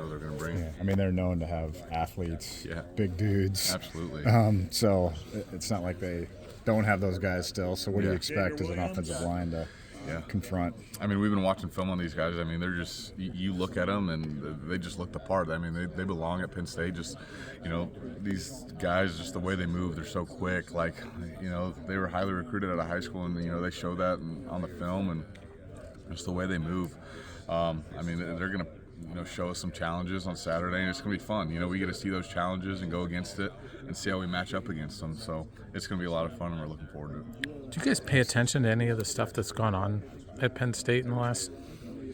know they're going to bring. Yeah, I mean, they're known to have athletes, Yeah. big dudes. Absolutely. So it's not like they don't have those guys still. So what do you Yeah. expect as an offensive line to confront? I mean, we've been watching film on these guys. I mean, they're just, you look at them and they just look the part. I mean, they belong at Penn State. Just, these guys, just the way they move, they're so quick. Like, they were highly recruited out of high school, and, they show that on the film and just the way they move. I mean, they're going to, show us some challenges on Saturday, and it's going to be fun. We get to see those challenges and go against it and see how we match up against them. So it's going to be a lot of fun, and we're looking forward to it. Do you guys pay attention to any of the stuff that's gone on at Penn State in the last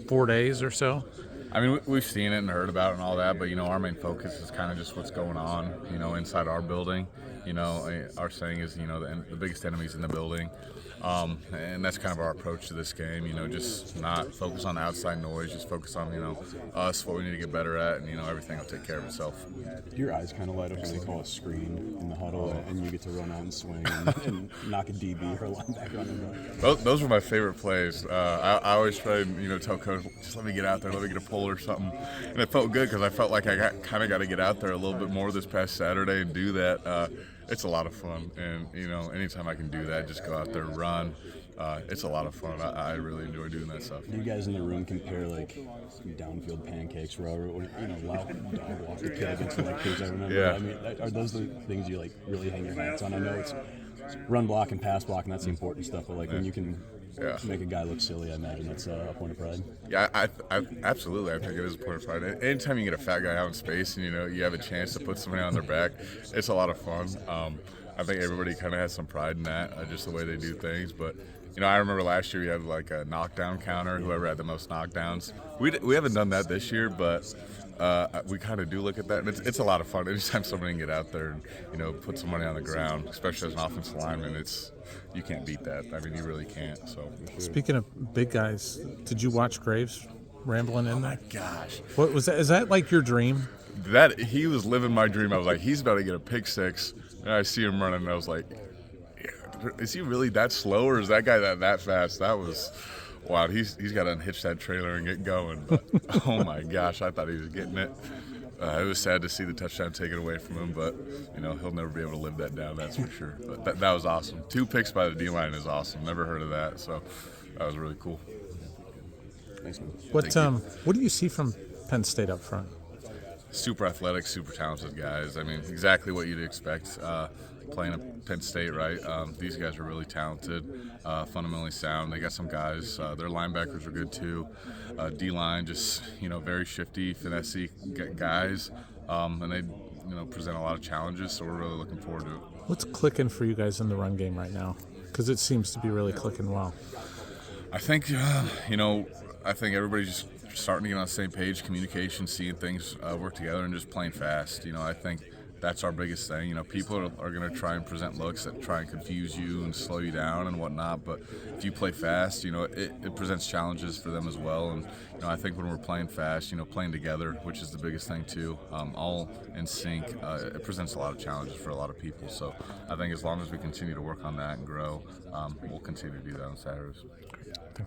4 days or so? I mean, we've seen it and heard about it and all that, but, our main focus is kind of just what's going on, inside our building. Our saying is, the biggest enemy's in the building. And that's kind of our approach to this game, just not focus on the outside noise, just focus on, us, what we need to get better at, and, everything will take care of itself. Do your eyes kind of light up when they call a screen in the huddle and you get to run out and swing and knock a DB or a linebacker on the run? Those were my favorite plays. I always try and, tell Coach, just let me get out there, let me get a pull or something. And it felt good because I felt like I got to get out there a little bit more this past Saturday and do that. It's a lot of fun, and anytime I can do that, just go out there and run. It's a lot of fun. I really enjoy doing that stuff. Do you guys in the room compare like downfield pancakes, or loud dog walk the kid against the kids? I remember. Yeah. I mean, are those the things you really hang your hats on? I know it's run block and pass block, and that's the important stuff. But when you can make a guy look silly, I imagine that's a point of pride. Yeah, I absolutely. I think it is a point of pride. Anytime you get a fat guy out in space and you have a chance to put somebody on their back, it's a lot of fun. I think everybody kind of has some pride in that, just the way they do things. But I remember last year we had like a knockdown counter. Whoever had the most knockdowns. We haven't done that this year, but we kind of do look at that, and it's a lot of fun. Anytime somebody can get out there and put somebody on the ground, especially as an offensive lineman, you can't beat that. I mean, you really can't. So Speaking of big guys, did you watch Graves rambling in there? Oh my gosh, What was that? Is that like your dream? that he was living my dream. I was like, he's about to get a pick six, and I see him running, and I was like, is he really that slow, or is that guy that fast? That was. Wow, he's got to unhitch that trailer and get going. But, oh, my gosh, I thought he was getting it. It was sad to see the touchdown taken away from him, but, he'll never be able to live that down, that's for sure. But that was awesome. 2 picks by the D-line is awesome. Never heard of that, so that was really cool. Thanks, man. What do you see from Penn State up front? Super athletic, super talented guys. I mean, exactly what you'd expect playing at Penn State, right? These guys are really talented, fundamentally sound. They got some guys. Their linebackers are good too. D-line, just very shifty, finessey guys, and they present a lot of challenges. So we're really looking forward to it. What's clicking for you guys in the run game right now? Because it seems to be really clicking well. I think I think everybody's just starting to get on the same page, communication, seeing things work together, and just playing fast. I think that's our biggest thing. People are going to try and present looks that try and confuse you and slow you down and whatnot. But if you play fast, it presents challenges for them as well. And I think when we're playing fast, playing together, which is the biggest thing too, all in sync, it presents a lot of challenges for a lot of people. So I think as long as we continue to work on that and grow, we'll continue to do that on Saturdays.